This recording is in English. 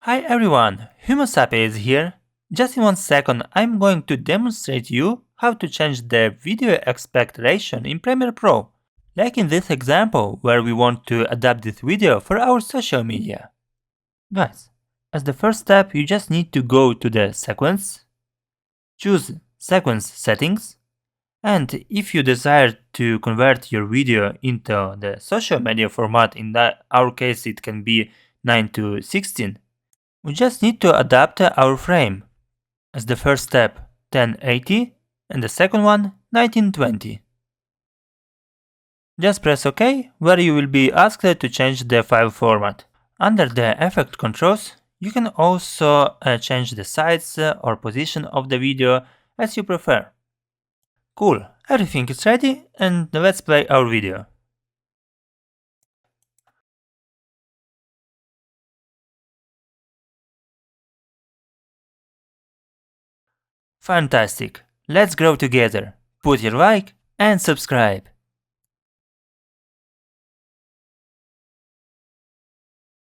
Hi everyone, Humosapia is here. Just in 1 second I'm going to demonstrate you how to change the video aspect ratio in Premiere Pro, like in this example where we want to adapt this video for our social media. Guys, as the first step you just need to go to the sequence, choose sequence settings, and if you desire to convert your video into the social media format, in our case it can be 9:16. We just need to adapt our frame. As the first step 1080 and the second one 1920. Just press OK, where you will be asked to change the file format. Under the effect controls, you can also change the size or position of the video as you prefer. Cool, everything is ready and let's play our video. Fantastic, let's grow together. Put your like and subscribe.